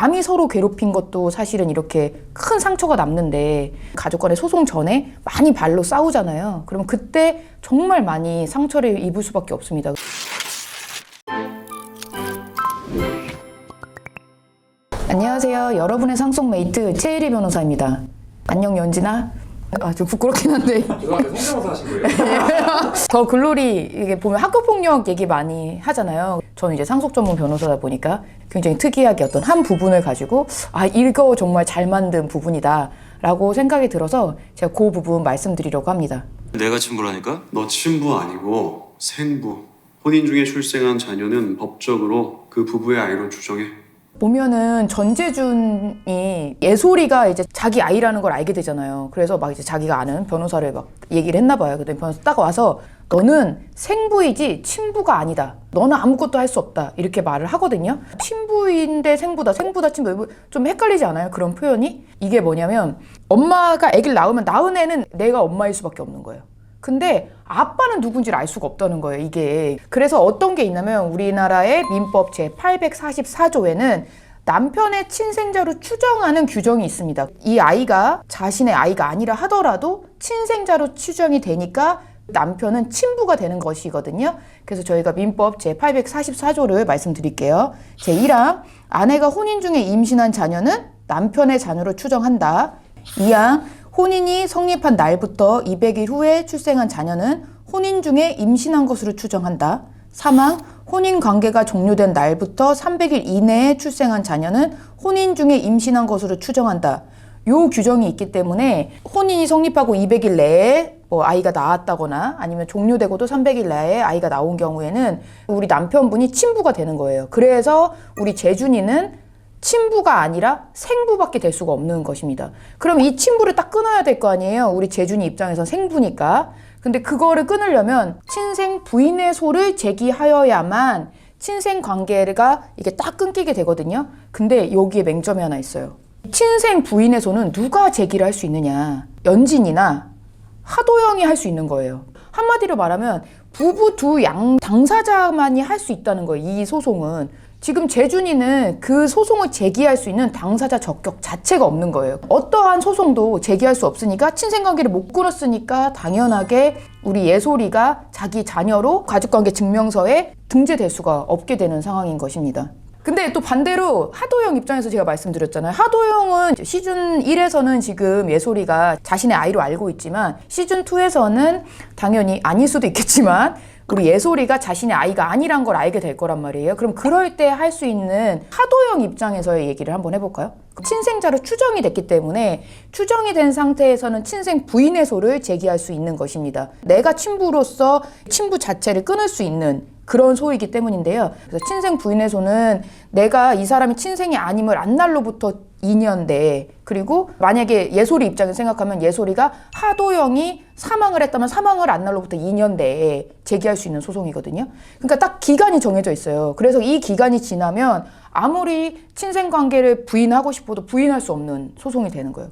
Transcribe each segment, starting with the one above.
남이 서로 괴롭힌 것도 사실은 이렇게 큰 상처가 남는데 가족 간의 소송 전에 많이 발로 싸우잖아요. 그러면 그때 정말 많이 상처를 입을 수밖에 없습니다. 안녕하세요. 여러분의 상속메이트 최혜리 변호사입니다. 안녕 연진아. 좀 부끄럽긴 한데. 죄송한데 성대모사 하신 거예요? 더 글로리 이게 보면 학교폭력 얘기 많이 하잖아요. 저는 이제 상속 전문 변호사다 보니까 굉장히 특이하게 어떤 한 부분을 가지고 이거 정말 잘 만든 부분이다 라고 생각이 들어서 제가 그 부분 말씀드리려고 합니다. 내가 친부라니까? 너 친부 아니고 생부. 혼인 중에 출생한 자녀는 법적으로 그 부부의 아이로 추정해. 보면은 전재준이 예솔이가 이제 자기 아이라는 걸 알게 되잖아요. 그래서 막 이제 자기가 아는 변호사를 막 얘기를 했나 봐요. 근데 변호사 딱 와서 너는 생부이지 친부가 아니다. 너는 아무것도 할 수 없다. 이렇게 말을 하거든요. 친부인데 생부다. 생부다 친부. 좀 헷갈리지 않아요? 그런 표현이? 이게 뭐냐면 엄마가 아기를 낳으면 낳은 애는 내가 엄마일 수밖에 없는 거예요. 근데 아빠는 누군지를 알 수가 없다는 거예요, 이게. 그래서 어떤 게 있냐면 우리나라의 민법 제844조에는 남편의 친생자로 추정하는 규정이 있습니다. 이 아이가 자신의 아이가 아니라 하더라도 친생자로 추정이 되니까 남편은 친부가 되는 것이거든요. 그래서 저희가 민법 제844조를 말씀드릴게요. 제1항, 아내가 혼인 중에 임신한 자녀는 남편의 자녀로 추정한다. 2항, 혼인이 성립한 날부터 200일 후에 출생한 자녀는 혼인 중에 임신한 것으로 추정한다. 3항, 혼인 관계가 종료된 날부터 300일 이내에 출생한 자녀는 혼인 중에 임신한 것으로 추정한다. 요 규정이 있기 때문에 혼인이 성립하고 200일 내에 아이가 나왔다거나 아니면 종료되고도 300일 내에 아이가 나온 경우에는 우리 남편분이 친부가 되는 거예요. 그래서 우리 재준이는 친부가 아니라 생부밖에 될 수가 없는 것입니다. 그럼 이 친부를 딱 끊어야 될 거 아니에요? 우리 재준이 입장에선 생부니까. 근데 그거를 끊으려면 친생 부인의 소를 제기하여야만 친생 관계가 이게 딱 끊기게 되거든요. 근데 여기에 맹점이 하나 있어요. 친생 부인의 소는 누가 제기를 할 수 있느냐? 연진이나 하도영이 할 수 있는 거예요. 한마디로 말하면 부부 두 양 당사자만이 할 수 있다는 거예요. 이 소송은. 지금 재준이는 그 소송을 제기할 수 있는 당사자 적격 자체가 없는 거예요. 어떠한 소송도 제기할 수 없으니까 친생관계를 못 끊었으니까 당연하게 우리 예솔이가 자기 자녀로 가족관계 증명서에 등재될 수가 없게 되는 상황인 것입니다. 근데 또 반대로 하도영 입장에서 제가 말씀드렸잖아요. 하도영은 시즌 1에서는 지금 예솔이가 자신의 아이로 알고 있지만 시즌 2에서는 당연히 아닐 수도 있겠지만 우리 예솔이가 자신의 아이가 아니란 걸 알게 될 거란 말이에요. 그럼 그럴 때 할 수 있는 하도영 입장에서의 얘기를 한번 해볼까요? 친생자로 추정이 됐기 때문에 추정이 된 상태에서는 친생 부인의 소를 제기할 수 있는 것입니다. 내가 친부로서 친부 자체를 끊을 수 있는 그런 소이기 때문인데요. 그래서 친생 부인의 소는 내가 이 사람이 친생이 아님을 안 날로부터 2년 내에, 그리고 만약에 예솔이 입장에서 생각하면 예솔이가 하도영이 사망을 했다면 사망을 안 날로부터 2년 내에 제기할 수 있는 소송이거든요. 그러니까 딱 기간이 정해져 있어요. 그래서 이 기간이 지나면 아무리 친생 관계를 부인하고 싶어도 부인할 수 없는 소송이 되는 거예요.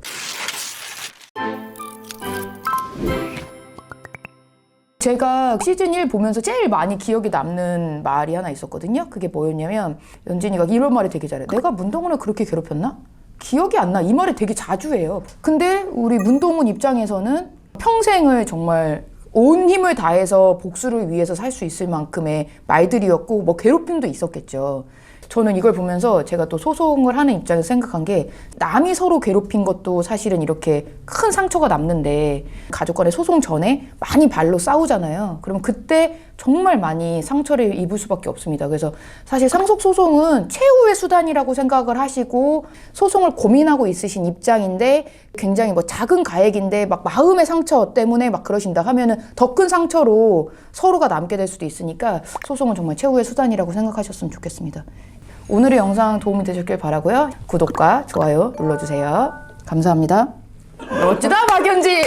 제가 시즌 1 보면서 제일 많이 기억에 남는 말이 하나 있었거든요. 그게 뭐였냐면 연진이가 이런 말을 되게 잘해. 내가 문동훈을 그렇게 괴롭혔나? 기억이 안 나. 이 말을 되게 자주 해요. 근데 우리 문동훈 입장에서는 평생을 정말 온 힘을 다해서 복수를 위해서 살 수 있을 만큼의 말들이었고 뭐 괴롭힘도 있었겠죠. 저는 이걸 보면서 제가 또 소송을 하는 입장에서 생각한 게 남이 서로 괴롭힌 것도 사실은 이렇게 큰 상처가 남는데 가족 간의 소송 전에 많이 발로 싸우잖아요. 그럼 그때 정말 많이 상처를 입을 수밖에 없습니다. 그래서 사실 상속소송은 최후의 수단이라고 생각을 하시고 소송을 고민하고 있으신 입장인데 굉장히 뭐 작은 가액인데 막 마음의 상처 때문에 막 그러신다 하면은 더 큰 상처로 서로가 남게 될 수도 있으니까 소송은 정말 최후의 수단이라고 생각하셨으면 좋겠습니다. 오늘의 영상 도움이 되셨길 바라고요. 구독과 좋아요 눌러주세요. 감사합니다. 멋지다 박연진!